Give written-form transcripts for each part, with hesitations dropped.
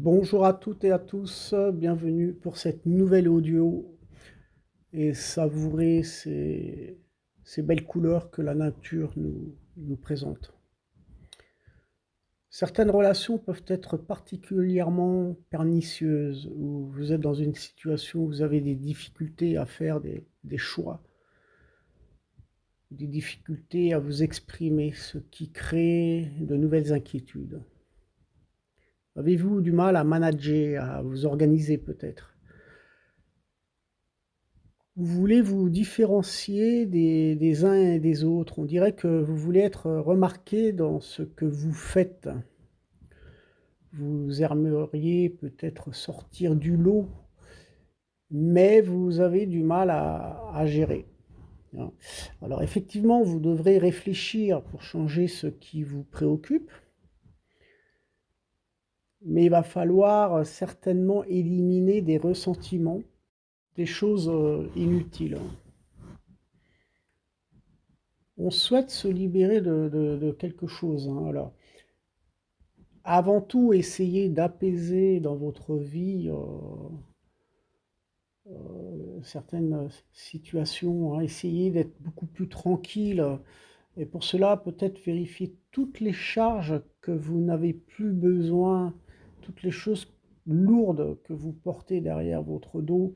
Bonjour à toutes et à tous, bienvenue pour cette nouvelle audio et savourer ces belles couleurs que la nature nous présente. Certaines relations peuvent être particulièrement pernicieuses, où vous êtes dans une situation où vous avez des difficultés à faire des choix, des difficultés à vous exprimer, ce qui crée de nouvelles inquiétudes. Avez-vous du mal à manager, à vous organiser peut-être? Vous voulez vous différencier des uns et des autres. On dirait que vous voulez être remarqué dans ce que vous faites. Vous aimeriez peut-être sortir du lot, mais vous avez du mal à gérer, hein. Alors effectivement, vous devrez réfléchir pour changer ce qui vous préoccupe, mais il va falloir certainement éliminer des ressentiments, des choses inutiles. On souhaite se libérer de quelque chose, hein. Alors, avant tout, essayez d'apaiser dans votre vie certaines situations, hein. Essayez d'être beaucoup plus tranquille. Et pour cela, peut-être vérifier toutes les charges que vous n'avez plus besoin, toutes les choses lourdes que vous portez derrière votre dos,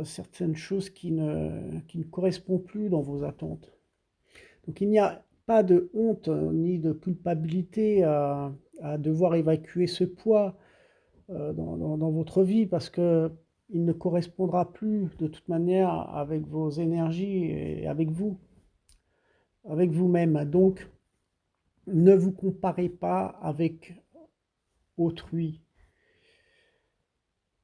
certaines choses qui ne correspondent plus dans vos attentes. Donc il n'y a pas de honte ni de culpabilité à devoir évacuer ce poids dans votre vie parce que il ne correspondra plus de toute manière avec vos énergies et avec vous, avec vous-même. Donc ne vous comparez pas avec autrui.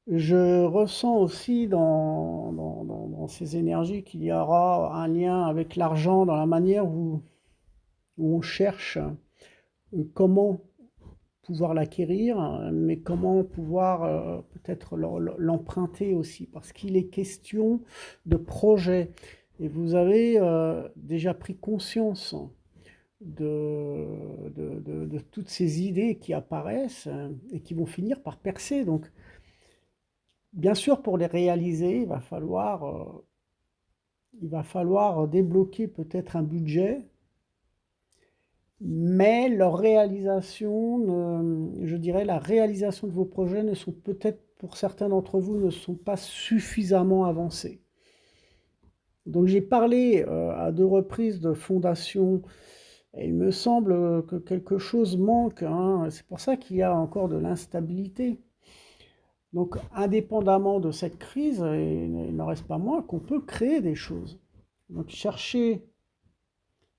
Je ressens aussi dans ces énergies qu'il y aura un lien avec l'argent dans la manière où on cherche comment pouvoir l'acquérir, mais comment pouvoir peut-être l'emprunter aussi, parce qu'il est question de projet. Et vous avez déjà pris conscience de toutes ces idées qui apparaissent et qui vont finir par percer. Donc, bien sûr, pour les réaliser, il va falloir débloquer peut-être un budget, mais leur réalisation, je dirais, la réalisation de vos projets ne sont peut-être, pour certains d'entre vous, ne sont pas suffisamment avancés. Donc j'ai parlé à 2 reprises de fondation et il me semble que quelque chose manque, hein. C'est pour ça qu'il y a encore de l'instabilité. Donc indépendamment de cette crise, il n'en reste pas moins qu'on peut créer des choses. Donc cherchez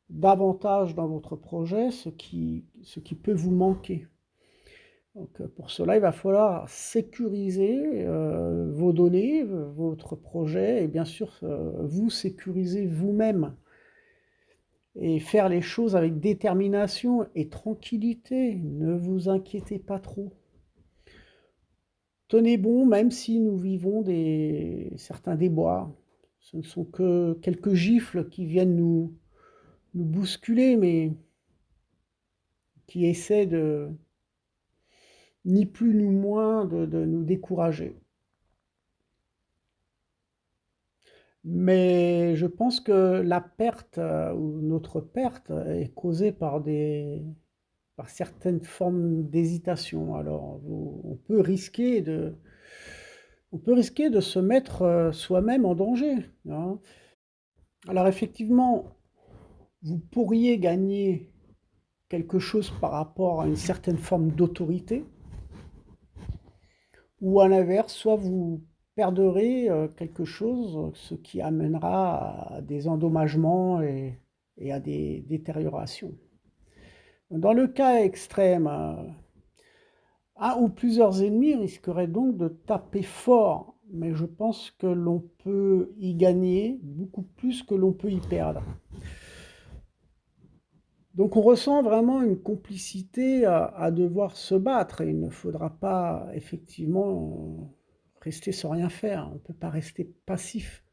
davantage dans votre projet ce qui peut vous manquer. Donc pour cela, il va falloir sécuriser vos données, votre projet, et bien sûr vous sécuriser vous-même et faire les choses avec détermination et tranquillité. Ne vous inquiétez pas trop. Tenez bon, même si nous vivons certains déboires. Ce ne sont que quelques gifles qui viennent nous bousculer, mais qui essaient ni plus ni moins de nous décourager. Mais je pense que la perte ou notre perte est causée par certaines formes d'hésitation. Alors, on peut risquer de se mettre soi-même en danger, hein. Alors effectivement, vous pourriez gagner quelque chose par rapport à une certaine forme d'autorité, ou à l'inverse, soit vous perdrez quelque chose, ce qui amènera à des endommagements et à des détériorations. Dans le cas extrême, un ou plusieurs ennemis risqueraient donc de taper fort, mais je pense que l'on peut y gagner beaucoup plus que l'on peut y perdre. Donc on ressent vraiment une complicité à devoir se battre et il ne faudra pas effectivement rester sans rien faire. On ne peut pas rester passif.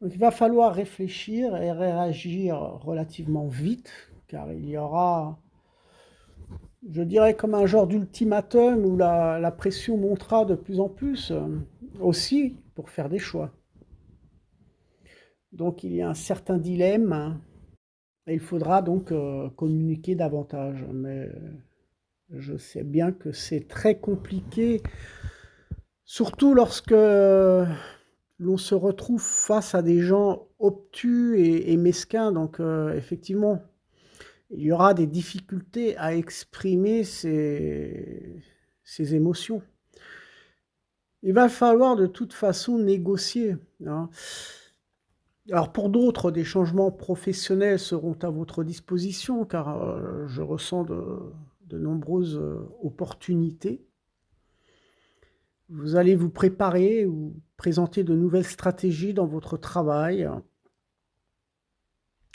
Donc il va falloir réfléchir et réagir relativement vite car il y aura je dirais comme un genre d'ultimatum où la pression montera de plus en plus, aussi pour faire des choix. Donc il y a un certain dilemme, hein, et il faudra donc communiquer davantage. Mais je sais bien que c'est très compliqué, surtout lorsque l'on se retrouve face à des gens obtus et mesquins. Donc effectivement, il y aura des difficultés à exprimer ses émotions. Il va falloir de toute façon négocier, hein. Alors pour d'autres, des changements professionnels seront à votre disposition car je ressens de nombreuses opportunités. Vous allez vous préparer ou présenter de nouvelles stratégies dans votre travail,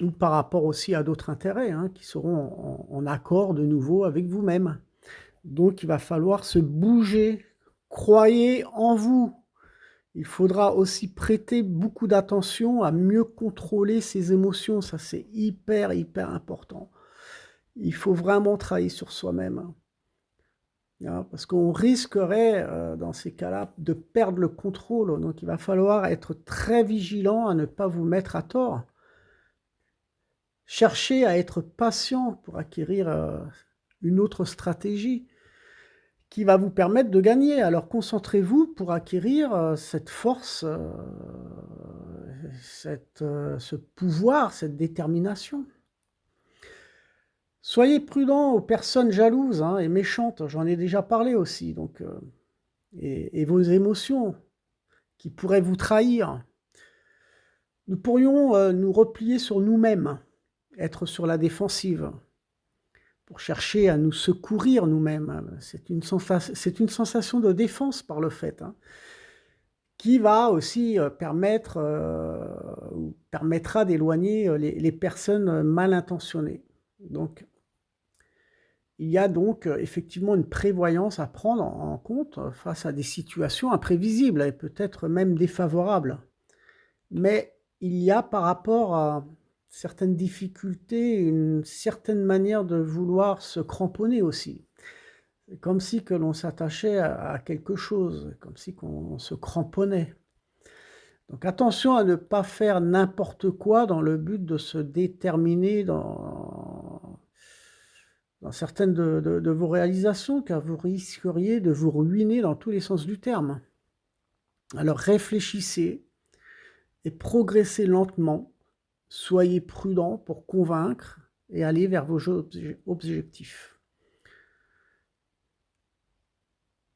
ou par rapport aussi à d'autres intérêts, hein, qui seront en accord de nouveau avec vous-même. Donc il va falloir se bouger. Croyez en vous. Il faudra aussi prêter beaucoup d'attention à mieux contrôler ses émotions. Ça, c'est hyper, hyper important. Il faut vraiment travailler sur soi-même, hein, parce qu'on risquerait, dans ces cas-là, de perdre le contrôle. Donc il va falloir être très vigilant à ne pas vous mettre à tort. Cherchez à être patient pour acquérir une autre stratégie qui va vous permettre de gagner. Alors concentrez-vous pour acquérir cette force, ce pouvoir, cette détermination. Soyez prudent aux personnes jalouses, hein, et méchantes, j'en ai déjà parlé aussi, donc, et vos émotions qui pourraient vous trahir. Nous pourrions nous replier sur nous-mêmes, être sur la défensive, pour chercher à nous secourir nous-mêmes. C'est une sensation de défense par le fait, hein, qui va aussi permettre ou permettra d'éloigner les personnes mal intentionnées. Donc, il y a donc effectivement une prévoyance à prendre en compte face à des situations imprévisibles et peut-être même défavorables. Mais il y a par rapport à certaines difficultés une certaine manière de vouloir se cramponner aussi. C'est comme si que l'on s'attachait à quelque chose, comme si qu'on se cramponnait. Donc attention à ne pas faire n'importe quoi dans le but de se déterminer dans certaines de vos réalisations, car vous risqueriez de vous ruiner dans tous les sens du terme. Alors réfléchissez et progressez lentement, soyez prudent pour convaincre et aller vers vos objectifs.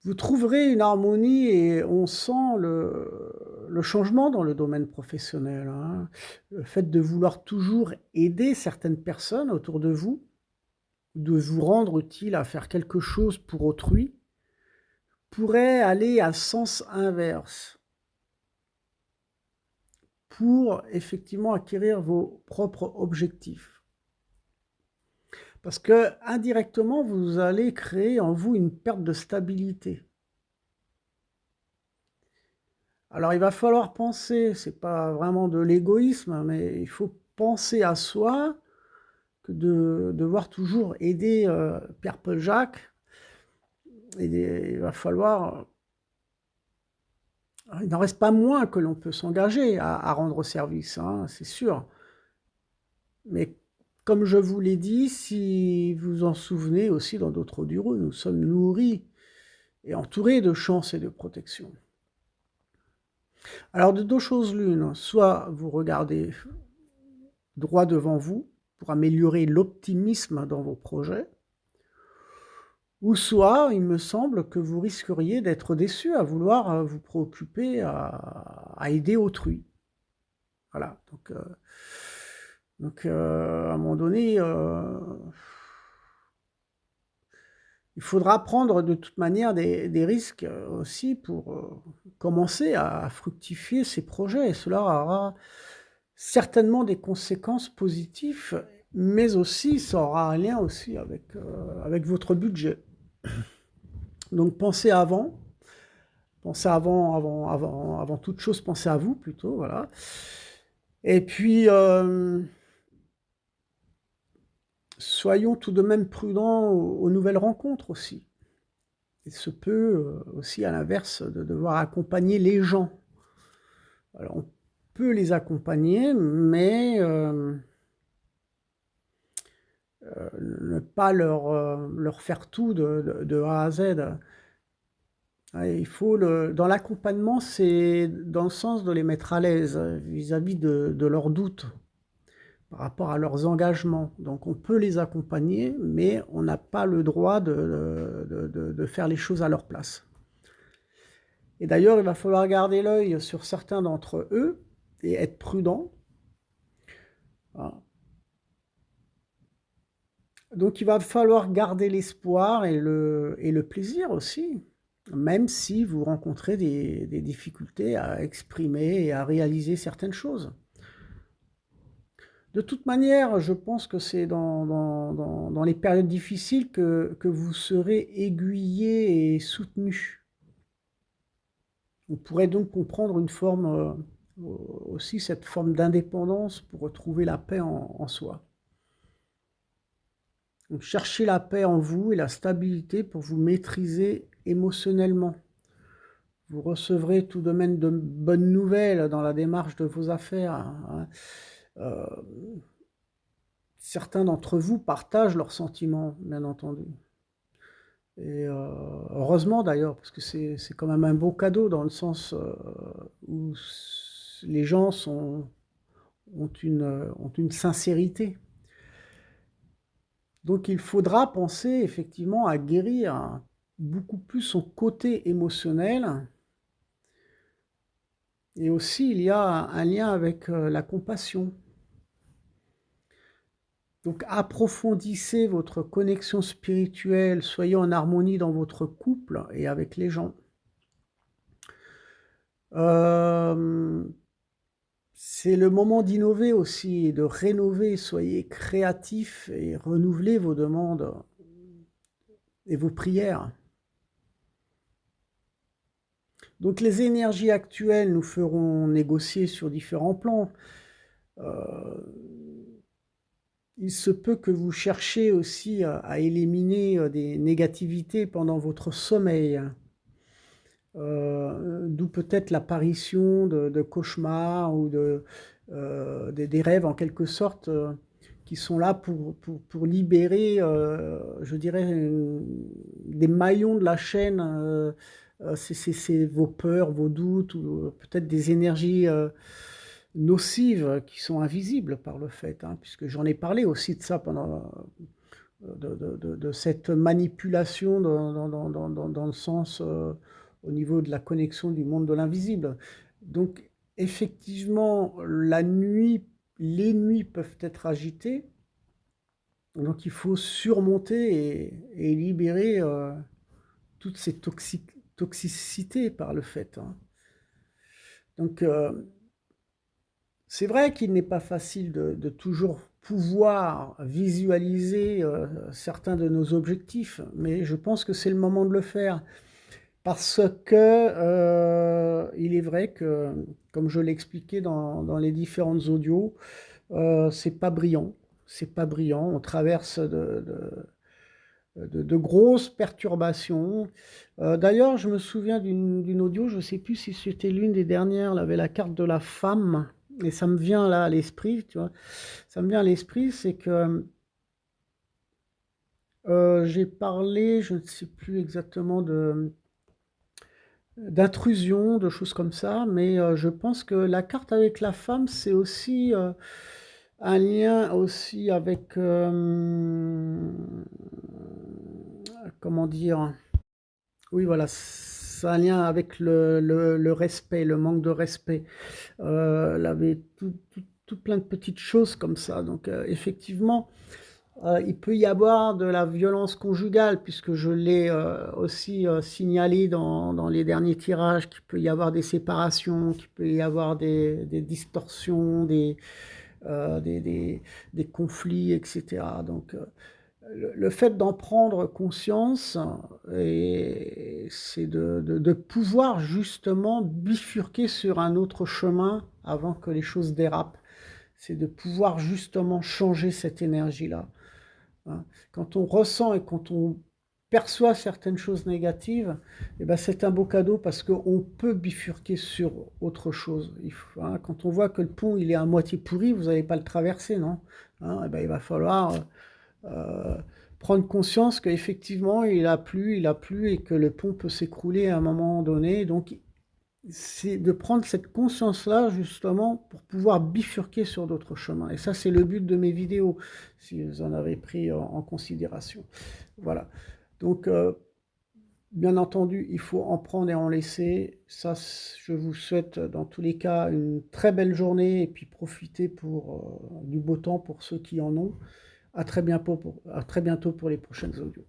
Vous trouverez une harmonie et on sent le changement dans le domaine professionnel, hein. Le fait de vouloir toujours aider certaines personnes autour de vous, de vous rendre utile à faire quelque chose pour autrui, pourrait aller à sens inverse pour effectivement acquérir vos propres objectifs. Parce que indirectement, vous allez créer en vous une perte de stabilité. Alors il va falloir penser, c'est pas vraiment de l'égoïsme, mais il faut penser à soi que de devoir toujours aider Pierre, Paul, Jacques. Et il va falloir, il n'en reste pas moins que l'on peut s'engager à rendre service, hein, c'est sûr. Mais comme je vous l'ai dit, si vous en souvenez aussi dans d'autres bureaux, nous sommes nourris et entourés de chance et de protection. Alors de deux choses l'une, soit vous regardez droit devant vous pour améliorer l'optimisme dans vos projets, ou soit il me semble que vous risqueriez d'être déçu à vouloir vous préoccuper à aider autrui. Voilà, donc à un moment donné, il faudra prendre de toute manière des risques aussi pour commencer à fructifier ces projets. Et cela aura certainement des conséquences positives, mais aussi ça aura un lien aussi avec votre budget. Donc pensez avant toute chose, pensez à vous plutôt, voilà. Et puis soyons tout de même prudents aux nouvelles rencontres aussi. Il se peut aussi, à l'inverse, de devoir accompagner les gens. Alors, on peut les accompagner, mais ne pas leur faire tout de A à Z. Ouais, dans l'accompagnement, c'est dans le sens de les mettre à l'aise vis-à-vis de leurs doutes par rapport à leurs engagements. Donc on peut les accompagner, mais on n'a pas le droit de faire les choses à leur place. Et d'ailleurs, il va falloir garder l'œil sur certains d'entre eux et être prudent. Voilà. Donc il va falloir garder l'espoir et le plaisir aussi, même si vous rencontrez des difficultés à exprimer et à réaliser certaines choses. De toute manière, je pense que c'est dans les périodes difficiles que vous serez aiguillé et soutenu. On pourrait donc comprendre une forme, aussi cette forme d'indépendance pour retrouver la paix en soi. Donc cherchez la paix en vous et la stabilité pour vous maîtriser émotionnellement. Vous recevrez tout de même de bonnes nouvelles dans la démarche de vos affaires, hein. Certains d'entre vous partagent leurs sentiments, bien entendu. Et heureusement d'ailleurs, parce que c'est quand même un beau cadeau dans le sens où les gens ont une sincérité. Donc il faudra penser effectivement à guérir beaucoup plus son côté émotionnel. Et aussi, il y a un lien avec la compassion. Donc approfondissez votre connexion spirituelle, soyez en harmonie dans votre couple et avec les gens. C'est le moment d'innover aussi et de rénover, soyez créatifs et renouvelez vos demandes et vos prières. Donc les énergies actuelles nous feront négocier sur différents plans. Il se peut que vous cherchiez aussi à éliminer des négativités pendant votre sommeil. D'où peut-être l'apparition de cauchemars ou des rêves en quelque sorte qui sont là pour libérer, je dirais, des maillons de la chaîne. C'est vos peurs, vos doutes ou peut-être des énergies nocives qui sont invisibles par le fait, hein, puisque j'en ai parlé aussi de ça pendant de cette manipulation dans le sens au niveau de la connexion du monde de l'invisible. Donc effectivement, la nuit, les nuits peuvent être agitées, donc il faut surmonter et libérer toutes ces toxicités par le fait, hein. Donc c'est vrai qu'il n'est pas facile de toujours pouvoir visualiser certains de nos objectifs, mais je pense que c'est le moment de le faire. Parce que il est vrai que, comme je l'ai expliqué dans les différentes audios, c'est pas brillant. C'est pas brillant. On traverse de grosses perturbations. D'ailleurs, je me souviens d'une audio, je ne sais plus si c'était l'une des dernières, là, avec la carte de la femme, et ça me vient là à l'esprit, tu vois. Ça me vient à l'esprit, c'est que j'ai parlé, je ne sais plus exactement d'intrusion, de choses comme ça, mais je pense que la carte avec la femme, c'est aussi un lien aussi avec, comment dire, oui voilà, c'est un lien avec le respect, le manque de respect. Elle avait tout plein de petites choses comme ça, donc effectivement, il peut y avoir de la violence conjugale, puisque je l'ai aussi signalé dans les derniers tirages, qu'il peut y avoir des séparations, qu'il peut y avoir des distorsions, des conflits, etc. Donc le fait d'en prendre conscience, c'est de pouvoir justement bifurquer sur un autre chemin avant que les choses dérapent. C'est de pouvoir justement changer cette énergie-là. hein. Quand on ressent et quand on perçoit certaines choses négatives, eh ben c'est un beau cadeau parce qu'on peut bifurquer sur autre chose. Hein, quand on voit que le pont il est à moitié pourri, vous n'allez pas le traverser, non? Hein, eh ben, il va falloir euh, prendre conscience qu'effectivement il a plu et que le pont peut s'écrouler à un moment donné. Donc c'est de prendre cette conscience-là justement pour pouvoir bifurquer sur d'autres chemins. Et ça, c'est le but de mes vidéos, si vous en avez pris en considération. Voilà. Donc, bien entendu, il faut en prendre et en laisser. Ça, je vous souhaite dans tous les cas une très belle journée et puis profitez du beau temps pour ceux qui en ont. À très bientôt à très bientôt pour les prochaines audios.